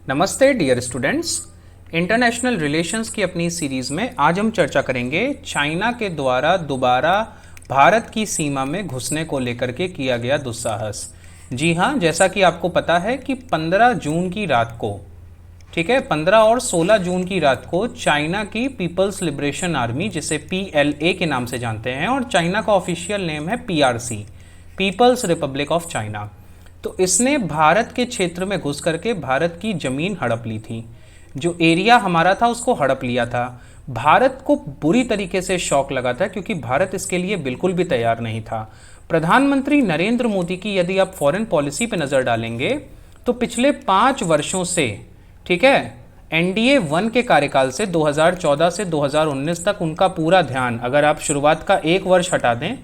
नमस्ते dear students. International relations की अपनी सीरीज में आज हम चर्चा करेंगे चाइना के द्वारा दोबारा भारत की सीमा में घुसने को लेकर के किया गया दुस्साहस। जी हाँ, जैसा कि आपको पता है कि 15 जून की रात को, ठीक है, 15 और 16 जून की रात को चाइना की पीपल्स लिबरेशन आर्मी, जिसे PLA के नाम से जानते हैं, और चाइना का ऑफिशियल नेम है PRC, people's republic of China, तो इसने भारत के क्षेत्र में घुस करके भारत की जमीन हड़प ली थी। जो एरिया हमारा था उसको हड़प लिया था। भारत को बुरी तरीके से शॉक लगा था क्योंकि भारत इसके लिए बिल्कुल भी तैयार नहीं था। प्रधानमंत्री नरेंद्र मोदी की यदि आप फॉरेन पॉलिसी पे नजर डालेंगे तो पिछले 5 वर्षों से, ठीक है, NDA 1 के कार्यकाल से 2014 से 2019 तक उनका पूरा ध्यान, अगर आप शुरुआत का एक वर्ष हटा दें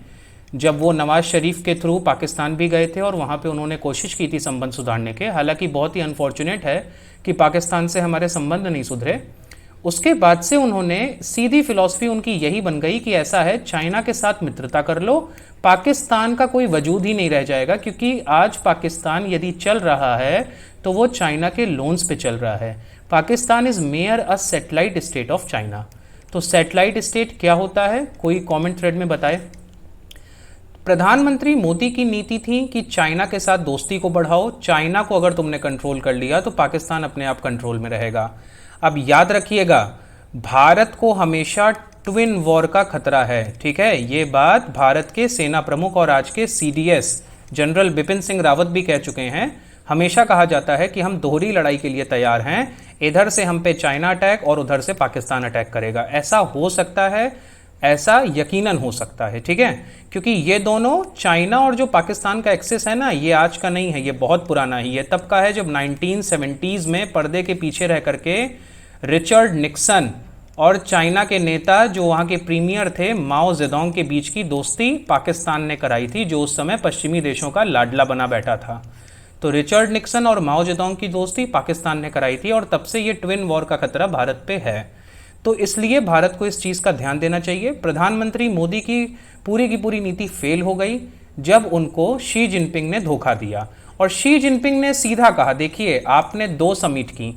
जब वो नवाज शरीफ के थ्रू पाकिस्तान भी गए थे और वहाँ पे उन्होंने कोशिश की थी संबंध सुधारने के, हालांकि बहुत ही अनफॉर्चुनेट है कि पाकिस्तान से हमारे संबंध नहीं सुधरे। उसके बाद से उन्होंने सीधी फिलॉसफी उनकी यही बन गई कि ऐसा है, चाइना के साथ मित्रता कर लो, पाकिस्तान का कोई वजूद ही नहीं रह जाएगा, क्योंकि आज पाकिस्तान यदि चल रहा है तो वो चाइना के लोन्स पे चल रहा है। Pakistan is mayor a satellite state of China. तो सैटेलाइट स्टेट क्या होता है, कोई कॉमेंट थ्रेड में बताए। प्रधानमंत्री मोदी की नीति थी कि चाइना के साथ दोस्ती को बढ़ाओ, चाइना को अगर तुमने कंट्रोल कर लिया तो पाकिस्तान अपने आप कंट्रोल में रहेगा। अब याद रखिएगा, भारत को हमेशा ट्विन वॉर का खतरा है, ठीक है, ये बात भारत के सेना प्रमुख और आज के CDS जनरल बिपिन सिंह रावत भी कह चुके हैं। हमेशा कहा जाता है कि हम दोहरी लड़ाई के लिए तैयार हैं, इधर से हम पे चाइना अटैक और उधर से पाकिस्तान अटैक करेगा। ऐसा हो सकता है, ऐसा यकीनन हो सकता है, ठीक है, क्योंकि ये दोनों, चाइना और जो पाकिस्तान का एक्सेस है ना, ये आज का नहीं है, ये बहुत पुराना है। ये तब का है जब 1970s में पर्दे के पीछे रह करके रिचर्ड निक्सन और चाइना के नेता जो वहाँ के प्रीमियर थे माओ जेडोंग के बीच की दोस्ती पाकिस्तान ने कराई थी, जो उस समय पश्चिमी देशों का लाडला बना बैठा था। तो रिचर्ड निक्सन और माओ जेडोंग की दोस्ती पाकिस्तान ने कराई थी और तब से ये ट्विन वॉर का खतरा भारत पे है। तो इसलिए भारत को इस चीज़ का ध्यान देना चाहिए। प्रधानमंत्री मोदी की पूरी नीति फेल हो गई जब उनको शी जिनपिंग ने धोखा दिया, और शी जिनपिंग ने सीधा कहा, देखिए आपने 2 समिट की,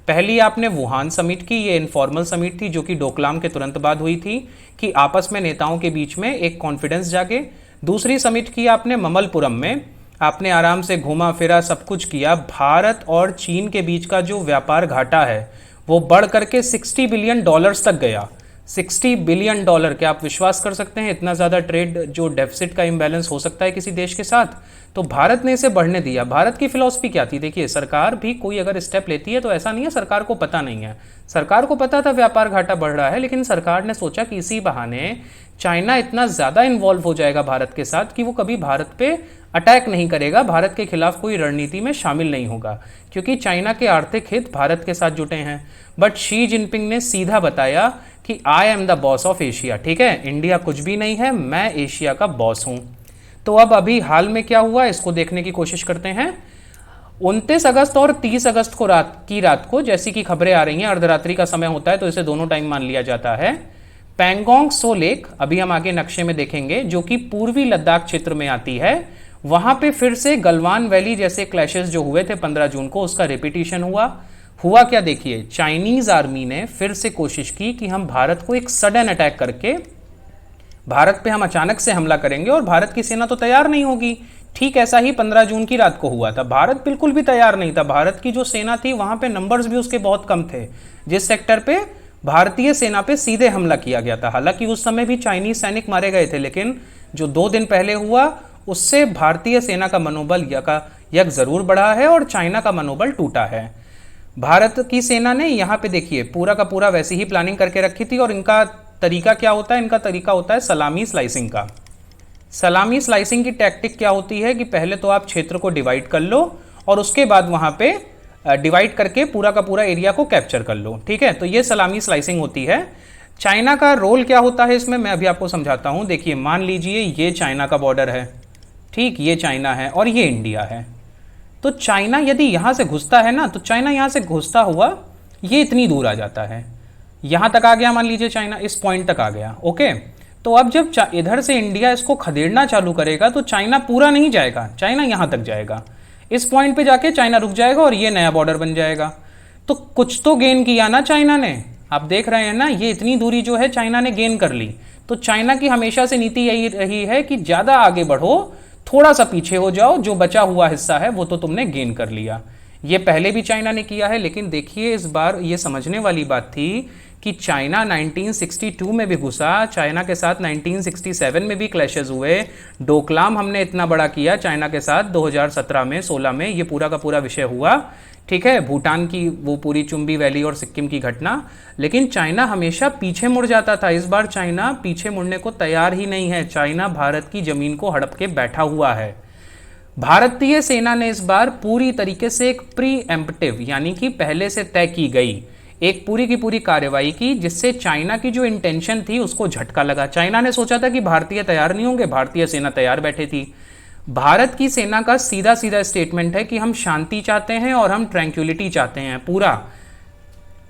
पहली आपने वुहान समिट की, ये इनफॉर्मल समिट थी जो कि डोकलाम के तुरंत बाद हुई थी कि आपस में नेताओं के बीच में एक कॉन्फिडेंस जागे। दूसरी समिट की आपने ममलपुरम में, आपने आराम से घूमा फिरा, सब कुछ किया। भारत और चीन के बीच का जो व्यापार घाटा है वो बढ़ करके $60 बिलियन तक गया। $60 बिलियन, क्या आप विश्वास कर सकते हैं इतना ज़्यादा ट्रेड जो डेफिसिट का इम्बैलेंस हो सकता है किसी देश के साथ? तो भारत ने इसे बढ़ने दिया। भारत की फिलॉसफी क्या थी, देखिए, सरकार भी कोई अगर स्टेप लेती है तो ऐसा नहीं है सरकार को पता नहीं है, सरकार को पता था व्यापार घाटा बढ़ रहा है, लेकिन सरकार ने सोचा कि इसी बहाने चाइना इतना ज़्यादा इन्वॉल्व हो जाएगा भारत के साथ कि वो कभी भारत पे अटैक नहीं करेगा, भारत के खिलाफ कोई रणनीति में शामिल नहीं होगा, क्योंकि चाइना के आर्थिक हित भारत के साथ जुटे हैं। बट शी जिनपिंग ने सीधा बताया कि I am the boss of Asia, ठीक है, इंडिया कुछ भी नहीं है, मैं एशिया का बॉस हूं। तो अब अभी हाल में क्या हुआ इसको देखने की कोशिश करते हैं। 29 अगस्त और 30 अगस्त को रात को जैसी कि खबरें आ रही हैं, अर्धरात्रि का समय होता है तो इसे दोनों टाइम मान लिया जाता है, पैंगोंग सो लेक, अभी हम आगे नक्शे में देखेंगे, जो कि पूर्वी लद्दाख क्षेत्र में आती है, वहां पे फिर से गलवान वैली जैसे क्लैशेस जो हुए थे 15 जून को, उसका रिपीटिशन हुआ क्या, देखिए, चाइनीज आर्मी ने फिर से कोशिश की कि हम भारत को एक सडन अटैक करके, भारत पे हम अचानक से हमला करेंगे और भारत की सेना तो तैयार नहीं होगी। ठीक ऐसा ही 15 जून की रात को हुआ था, भारत बिल्कुल भी तैयार नहीं था। भारत की जो सेना थी वहां पे नंबर्स भी उसके बहुत कम थे, जिस सेक्टर पे भारतीय सेना पे सीधे हमला किया गया था। हालांकि उस समय भी चाइनीज सैनिक मारे गए थे, लेकिन जो 2 दिन पहले हुआ उससे भारतीय सेना का मनोबल यक जरूर बढ़ा है और चाइना का मनोबल टूटा है। भारत की सेना ने यहाँ पे देखिए पूरा का पूरा वैसी ही प्लानिंग करके रखी थी, और इनका तरीका क्या होता है, इनका तरीका होता है सलामी स्लाइसिंग का। सलामी स्लाइसिंग की टैक्टिक क्या होती है कि पहले तो आप क्षेत्र को डिवाइड कर लो और उसके बाद वहां पे डिवाइड करके पूरा का पूरा एरिया को कैप्चर कर लो, ठीक है, तो ये सलामी स्लाइसिंग होती है। चाइना का रोल क्या होता है इसमें, मैं अभी आपको समझाता हूं। देखिए, मान लीजिए ये चाइना का बॉर्डर है, ठीक, ये चाइना है और ये इंडिया है। तो चाइना यदि यहां से घुसता है ना, तो चाइना यहां से घुसता हुआ ये इतनी दूर आ जाता है, यहां तक आ गया, मान लीजिए चाइना इस पॉइंट तक आ गया, ओके। तो अब जब इधर से इंडिया इसको खदेड़ना चालू करेगा तो चाइना पूरा नहीं जाएगा, चाइना यहां तक जाएगा, इस पॉइंट पे जाके चाइना रुक जाएगा और ये नया बॉर्डर बन जाएगा। तो कुछ तो गेन किया ना चाइना ने। आप देख रहे हैं ना, ये इतनी दूरी जो है चाइना ने गेन कर ली। तो चाइना की हमेशा से नीति यही रही है कि ज्यादा आगे बढ़ो, थोड़ा सा पीछे हो जाओ, जो बचा हुआ हिस्सा है वो तो तुमने गेन कर लिया। ये पहले भी चाइना ने किया है, लेकिन देखिए इस बार ये समझने वाली बात थी कि चाइना 1962 में भी घुसा, चाइना के साथ 1967 में भी क्लैशेस हुए, डोकलाम हमने इतना बड़ा किया चाइना के साथ 2017 में 16 में, ये पूरा का पूरा विषय हुआ, ठीक है, भूटान की वो पूरी चुंबी वैली और सिक्किम की घटना। लेकिन चाइना हमेशा पीछे मुड़ जाता था। इस बार चाइना पीछे मुड़ने को तैयार ही नहीं है। चाइना भारत की जमीन को हड़प के बैठा हुआ है। भारतीय सेना ने इस बार पूरी तरीके से एक प्री एम्प्टिव यानी कि पहले से तय की गई एक पूरी की पूरी कार्रवाई की, जिससे चाइना की जो इंटेंशन थी उसको झटका लगा। चाइना ने सोचा था कि भारतीय तैयार नहीं होंगे, भारतीय सेना तैयार बैठे थी। भारत की सेना का सीधा सीधा स्टेटमेंट है कि हम शांति चाहते हैं और हम ट्रैंक्विलिटी चाहते हैं, पूरा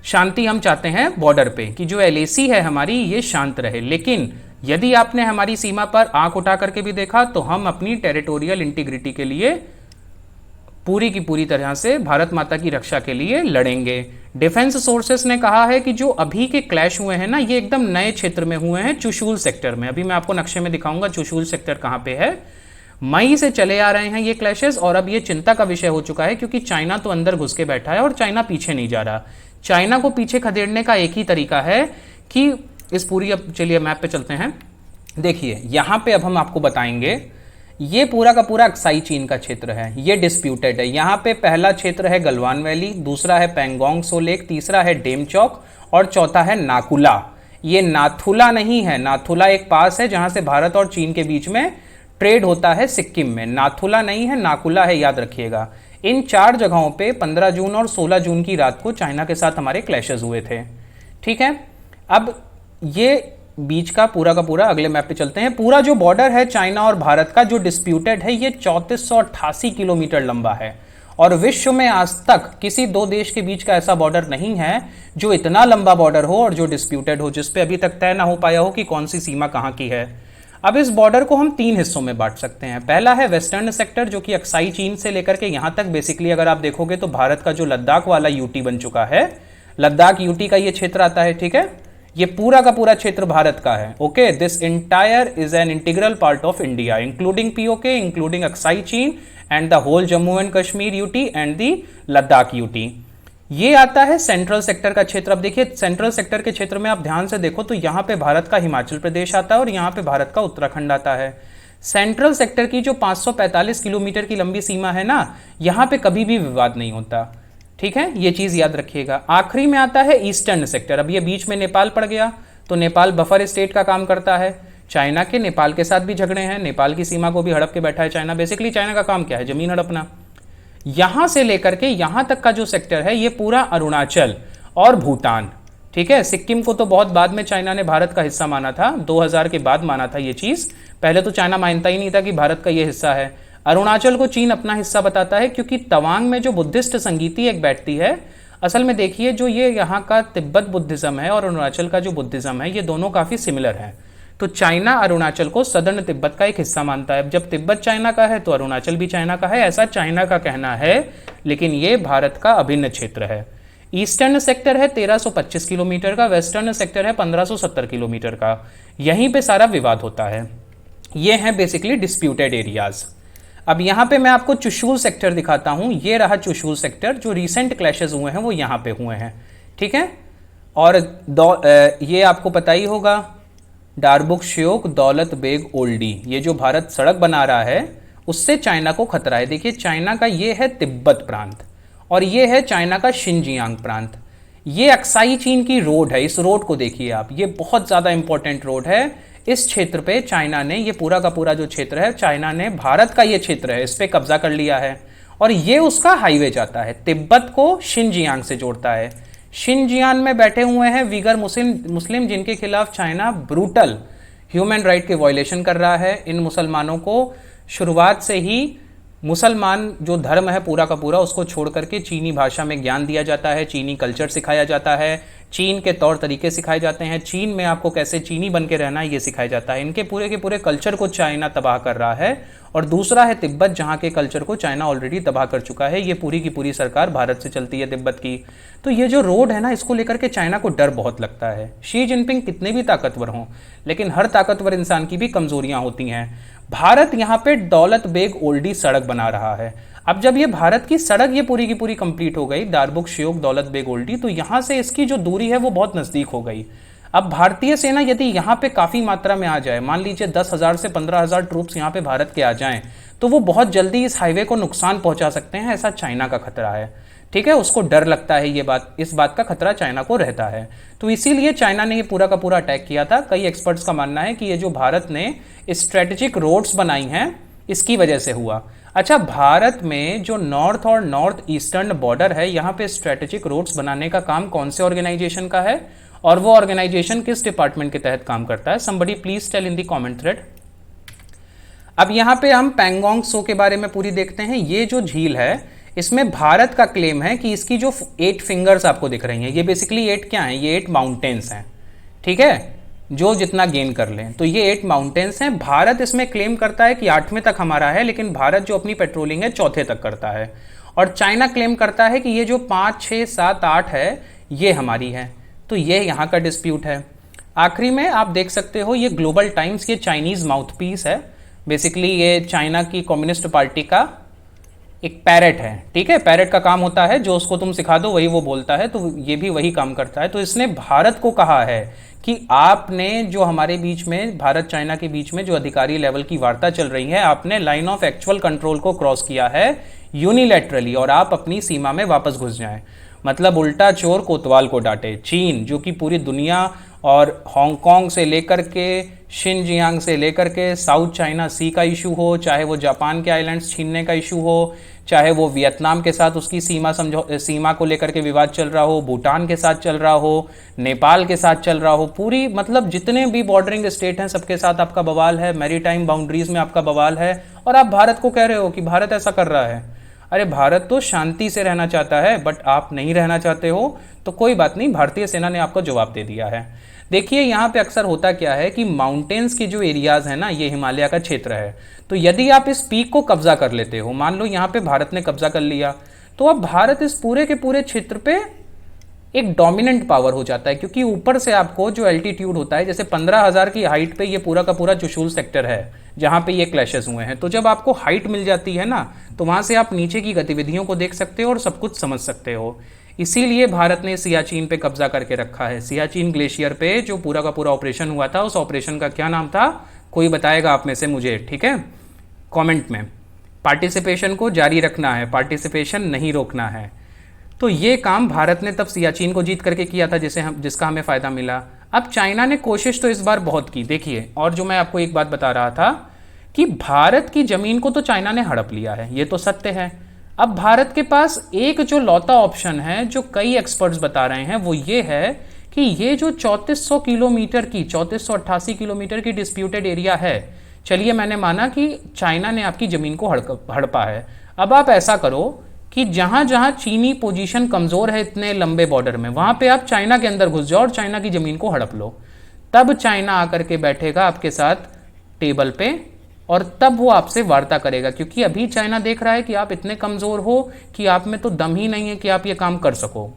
शांति हम चाहते हैं बॉर्डर पे, कि जो एलएसी है हमारी ये शांत रहे। लेकिन यदि आपने हमारी सीमा पर आंख उठा करके भी देखा तो हम अपनी टेरिटोरियल इंटीग्रिटी के लिए पूरी की पूरी तरह से भारत माता की रक्षा के लिए लड़ेंगे। डिफेंस सोर्सेस ने कहा है कि जो अभी के क्लैश हुए हैं ना, ये एकदम नए क्षेत्र में हुए हैं, चुशूल सेक्टर में। अभी मैं आपको नक्शे में दिखाऊंगा चुशूल सेक्टर कहां पे है। मई से चले आ रहे हैं ये क्लैशेस, और अब ये चिंता का विषय हो चुका है क्योंकि चाइना तो अंदर घुस के बैठा है और चाइना पीछे नहीं जा रहा। चाइना को पीछे खदेड़ने का एक ही तरीका है कि इस पूरी, अब चलिए मैप पे चलते हैं। देखिए यहां पे अब हम आपको बताएंगे, ये पूरा का पूरा अक्साई चीन का क्षेत्र है, ये डिस्प्यूटेड है। यहां पे पहला क्षेत्र है गलवान वैली, दूसरा है पेंगोंग सो लेक, तीसरा है डेमचौक और चौथा है नाथुला। ये नाथुला नहीं है, नाथुला एक पास है जहां से भारत और चीन के बीच में ट्रेड होता है सिक्किम में। नाथुला नहीं है, नाकुला है, याद रखिएगा। इन 4 जगहों पे 15 जून और 16 जून की रात को चाइना के साथ हमारे क्लैशेस हुए थे, ठीक है। अब ये बीच का पूरा अगले मैप पे चलते हैं। पूरा जो बॉर्डर है चाइना और भारत का जो डिस्प्यूटेड है, ये 3488 किलोमीटर लंबा है, और विश्व में आज तक किसी 2 देश के बीच का ऐसा बॉर्डर नहीं है जो इतना लंबा बॉर्डर हो और जो डिस्प्यूटेड हो, जिसपे अभी तक तय ना हो पाया हो कि कौन सी सीमा कहां की है। अब इस बॉर्डर को हम 3 हिस्सों में बांट सकते हैं। पहला है वेस्टर्न सेक्टर, जो कि अक्साई चीन से लेकर के यहां तक बेसिकली अगर आप देखोगे तो भारत का जो लद्दाख वाला यूटी बन चुका है, लद्दाख यूटी का ये क्षेत्र आता है, ठीक है। ये पूरा का पूरा क्षेत्र भारत का है। Okay, this entire is an integral part of India including PoK, including Aksai Chin and the whole Jammu and Kashmir UT and the Ladakh UT. ये आता है सेंट्रल सेक्टर का क्षेत्र। अब देखिए सेंट्रल सेक्टर के क्षेत्र में आप ध्यान से देखो तो यहां पे भारत का हिमाचल प्रदेश आता है और यहां पे भारत का उत्तराखंड आता है। सेंट्रल सेक्टर की जो 545 किलोमीटर की लंबी सीमा है ना, यहां पे कभी भी विवाद नहीं होता, ठीक है, ये चीज याद रखिएगा। आखिरी में आता है ईस्टर्न सेक्टर। अब ये बीच में नेपाल पड़ गया, तो नेपाल बफर स्टेट का काम करता है। चाइना के नेपाल के साथ भी झगड़े हैं, नेपाल की सीमा को भी हड़प के बैठा है चाइना। बेसिकली चाइना का काम क्या है, जमीन हड़पना। यहां से लेकर के यहां तक का जो सेक्टर है ये पूरा अरुणाचल और भूटान, ठीक है। सिक्किम को तो बहुत बाद में चाइना ने भारत का हिस्सा माना था, 2000 के बाद माना था ये चीज। पहले तो चाइना मानता ही नहीं था कि भारत का ये हिस्सा है। अरुणाचल को चीन अपना हिस्सा बताता है क्योंकि तवांग में जो बुद्धिस्ट संगीति एक बैठती है, असल में देखिए जो ये यहाँ का तिब्बत बुद्धिज्म है और अरुणाचल का जो बुद्धिज्म है, ये दोनों काफी सिमिलर है। तो चाइना अरुणाचल को सदर्न तिब्बत का एक हिस्सा मानता है। जब तिब्बत चाइना का है तो अरुणाचल भी चाइना का है, ऐसा चाइना का कहना है, लेकिन ये भारत का अभिन्न क्षेत्र है। ईस्टर्न सेक्टर है 1325 किलोमीटर का, वेस्टर्न सेक्टर है 1570 किलोमीटर का। यहीं पे सारा विवाद होता है। ये है बेसिकली डिस्प्यूटेड एरियाज। अब यहां पे मैं आपको चुशूल सेक्टर दिखाता हूं। ये रहा चुशूल सेक्टर, जो रिसेंट क्लैशेस हुए हैं वो यहां पे हुए हैं, ठीक है। और ये आपको पता ही होगा, डारबुक श्योक दौलत बेग ओल्डी, ये जो भारत सड़क बना रहा है उससे चाइना को खतरा है। देखिए चाइना का ये है तिब्बत प्रांत और ये है चाइना का शिनजियांग प्रांत। ये अक्साई चीन की रोड है, इस रोड को देखिए आप, ये बहुत ज्यादा इंपॉर्टेंट रोड है। इस क्षेत्र पे चाइना ने, ये पूरा का पूरा जो क्षेत्र है, चाइना ने भारत का ये क्षेत्र है, इस पे कब्जा कर लिया है और ये उसका हाईवे जाता है, तिब्बत को शिनजियांग से जोड़ता है। शिनजियांग में बैठे हुए हैं वीगर मुस्लिम जिनके खिलाफ चाइना ब्रूटल ह्यूमन राइट के वायलेशन कर रहा है। इन मुसलमानों को शुरुआत से ही मुसलमान जो धर्म है पूरा का पूरा उसको छोड़ करके चीनी भाषा में ज्ञान दिया जाता है, चीनी कल्चर सिखाया जाता है, चीन के तौर तरीके सिखाए जाते हैं, चीन में आपको कैसे चीनी बन के रहना है ये सिखाया जाता है। इनके पूरे के पूरे कल्चर को चाइना तबाह कर रहा है। और दूसरा है तिब्बत, जहाँ के कल्चर को चाइना ऑलरेडी तबाह कर चुका है। ये पूरी की पूरी सरकार भारत से चलती है तिब्बत की। तो ये जो रोड है ना, इसको लेकर के चाइना को डर बहुत लगता है। शी जिनपिंग कितने भी ताकतवर हों, लेकिन हर ताकतवर इंसान की भी कमजोरियां होती हैं। भारत यहाँ पे दौलत बेग ओल्डी सड़क बना रहा है। अब जब ये भारत की सड़क ये पूरी की पूरी कंप्लीट हो गई, दारबुक श्योक दौलत बेग ओल्डी, तो यहाँ से इसकी जो दूरी है वो बहुत नजदीक हो गई। अब भारतीय सेना यदि यहाँ पे काफी मात्रा में आ जाए, मान लीजिए 10,000 से 15,000 ट्रूप्स यहाँ पे भारत के आ जाएं, तो वो बहुत जल्दी इस हाईवे को नुकसान पहुंचा सकते हैं, ऐसा चाइना का खतरा है। ठीक है, उसको डर लगता है, ये बात, इस बात का खतरा चाइना को रहता है। तो इसीलिए चाइना ने ये पूरा का पूरा अटैक किया था। कई एक्सपर्ट्स का मानना है कि ये जो भारत ने स्ट्रेटेजिक रोड्स बनाई हैं, इसकी वजह से हुआ। अच्छा, भारत में जो नॉर्थ और नॉर्थ ईस्टर्न बॉर्डर है, यहाँ पे स्ट्रेटेजिक रोड्स बनाने का काम कौन से ऑर्गेनाइजेशन का है, और वो ऑर्गेनाइजेशन किस डिपार्टमेंट के तहत काम करता है? Somebody please tell in the comment thread. अब यहाँ पे हम पैंगोंग त्सो के बारे में पूरी देखते हैं। ये जो झील है, इसमें भारत का क्लेम है कि इसकी जो 8 फिंगर्स आपको दिख रही हैं, ये बेसिकली 8 क्या हैं? ये 8 माउंटेन्स हैं। ठीक है, जो जितना गेन कर लें, तो ये 8 माउंटेन्स हैं। भारत इसमें क्लेम करता है कि 8वें तक हमारा है, लेकिन भारत जो अपनी पेट्रोलिंग है 4थे तक करता है। और चाइना क्लेम करता है कि ये जो 5, 6, 7, 8 है, ये हमारी है। तो ये यहाँ का डिस्प्यूट है। आखिरी में आप देख सकते हो, ये ग्लोबल टाइम्स, ये चाइनीज माउथपीस है। बेसिकली ये चाइना की कम्युनिस्ट पार्टी का एक पैरेट है। ठीक है, पैरेट का काम होता है जो उसको तुम सिखा दो वही वो बोलता है, तो ये भी वही काम करता है। तो इसने भारत को कहा है कि आपने जो हमारे बीच में, भारत चाइना के बीच में जो अधिकारी लेवल की वार्ता चल रही है, आपने लाइन ऑफ एक्चुअल कंट्रोल को क्रॉस किया है यूनिलैटरली, और आप अपनी सीमा में वापस घुस जाएं। मतलब उल्टा चोर कोतवाल को डांटे। चीन जो कि पूरी दुनिया और हांगकांग से लेकर के शिनजियांग से लेकर के साउथ चाइना सी का इशू हो, चाहे वो जापान के आइलैंड्स छीनने का इशू हो, चाहे वो वियतनाम के साथ उसकी सीमा को लेकर के विवाद चल रहा हो, भूटान के साथ चल रहा हो, नेपाल के साथ चल रहा हो, पूरी मतलब जितने भी बॉर्डरिंग स्टेट हैं सबके साथ आपका बवाल है, मैरीटाइम बाउंड्रीज में आपका बवाल है, और आप भारत को कह रहे हो कि भारत ऐसा कर रहा है। अरे भारत तो शांति से रहना चाहता है, बट आप नहीं रहना चाहते हो, तो कोई बात नहीं, भारतीय सेना ने आपको जवाब दे दिया है। देखिए यहाँ पे अक्सर होता क्या है कि माउंटेन्स के जो एरियाज है ना, ये हिमालय का क्षेत्र है। तो यदि आप इस पीक को कब्जा कर लेते हो, मान लो यहाँ पे भारत ने कब्जा कर लिया, तो अब भारत इस पूरे के पूरे क्षेत्र पे एक डोमिनेंट पावर हो जाता है, क्योंकि ऊपर से आपको जो एल्टीट्यूड होता है, जैसे 15,000 की हाइट पे ये पूरा का पूरा चुशूल सेक्टर है जहां पे ये क्लैशेस हुए हैं। तो जब आपको हाइट मिल जाती है ना, तो वहां से आप नीचे की गतिविधियों को देख सकते हो और सब कुछ समझ सकते हो। इसीलिए भारत ने सियाचिन पे कब्जा करके रखा है। सियाचिन ग्लेशियर पे जो पूरा का पूरा ऑपरेशन हुआ था, उस ऑपरेशन का क्या नाम था, कोई बताएगा आप में से मुझे? ठीक है, कमेंट में। पार्टिसिपेशन को जारी रखना है, पार्टिसिपेशन नहीं रोकना है। तो ये काम भारत ने तब सियाचिन को जीत करके किया था, जिसका हमें फायदा मिला। अब चाइना ने कोशिश तो इस बार बहुत की, देखिए। और जो मैं आपको एक बात बता रहा था कि भारत की जमीन को तो चाइना ने हड़प लिया है, ये तो सत्य है। अब भारत के पास एक जो लौता ऑप्शन है, जो कई एक्सपर्ट्स बता रहे हैं, वो ये है कि ये जो 3400 किलोमीटर की, 3488 किलोमीटर की डिस्प्यूटेड एरिया है, चलिए मैंने माना कि चाइना ने आपकी जमीन को हड़पा है। अब आप ऐसा करो कि जहां जहां चीनी पोजीशन कमजोर है इतने लंबे बॉर्डर में, वहां पे आप चाइना के अंदर घुस जाओ और चाइना की जमीन को हड़प लो। तब चाइना आकर के बैठेगा आपके साथ टेबल पे, और तब वो आपसे वार्ता करेगा, क्योंकि अभी चाइना देख रहा है कि आप इतने कमजोर हो कि आप में तो दम ही नहीं है कि आप ये काम कर सको।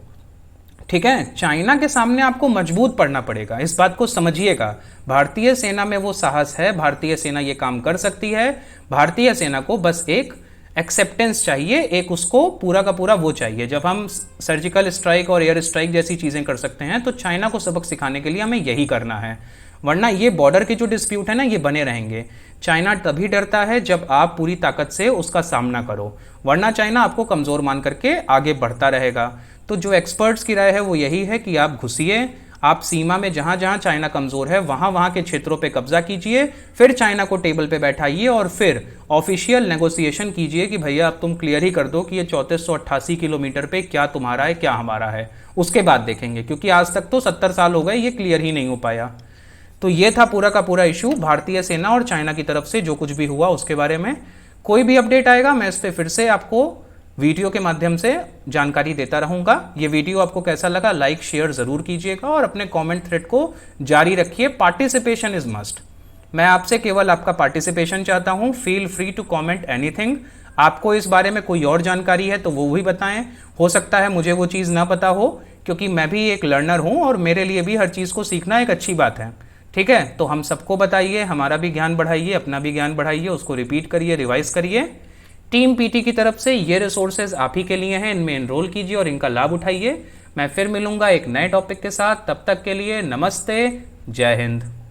ठीक है, चाइना के सामने आपको मजबूत पड़ना पड़ेगा, इस बात को समझिएगा। भारतीय सेना में वो साहस है, भारतीय सेना ये काम कर सकती है। भारतीय सेना को बस एक एक्सेप्टेंस चाहिए, एक उसको पूरा का पूरा वो चाहिए। जब हम सर्जिकल स्ट्राइक और एयर स्ट्राइक जैसी चीजें कर सकते हैं, तो चाइना को सबक सिखाने के लिए हमें यही करना है, वरना ये बॉर्डर के जो डिस्प्यूट है ना, ये बने रहेंगे। चाइना तभी डरता है जब आप पूरी ताकत से उसका सामना करो, वरना चाइना आपको कमजोर मान करके आगे बढ़ता रहेगा। तो जो एक्सपर्ट्स की राय है वो यही है कि आप घुसिए, आप सीमा में जहां जहां चाइना कमजोर है वहां के क्षेत्रों पे कब्जा कीजिए, फिर चाइना को टेबल पे बैठाइए और फिर ऑफिशियल नेगोशिएशन कीजिए कि भैया अब तुम क्लियर ही कर दो कि ये 3488 किलोमीटर पे क्या तुम्हारा है क्या हमारा है। उसके बाद देखेंगे, क्योंकि आज तक तो 70 साल हो गए, ये क्लियर ही नहीं हो पाया। तो ये था पूरा का पूरा इशू भारतीय सेना और चाइना की तरफ से जो कुछ भी हुआ उसके बारे में। कोई भी अपडेट आएगा मैं इस पर फिर से आपको वीडियो के माध्यम से जानकारी देता रहूंगा। ये वीडियो आपको कैसा लगा लाइक शेयर जरूर कीजिएगा और अपने कमेंट थ्रेड को जारी रखिए। Participation is must. मैं आपसे केवल आपका पार्टिसिपेशन चाहता हूं। Feel free to comment anything. आपको इस बारे में कोई और जानकारी है तो वो भी बताएं। हो सकता है मुझे वो चीज़ ना पता हो, क्योंकि मैं भी एक लर्नर हूं और मेरे लिए भी हर चीज़ को सीखना एक अच्छी बात है। ठीक है, तो हम सबको बताइए, हमारा भी ज्ञान बढ़ाइए, अपना भी ज्ञान बढ़ाइए, उसको रिपीट करिए, रिवाइज करिए। टीम पीटी की तरफ से ये रिसोर्सेज आप ही के लिए हैं, इनमें एनरोल कीजिए और इनका लाभ उठाइए। मैं फिर मिलूंगा एक नए टॉपिक के साथ। तब तक के लिए नमस्ते, जय हिंद।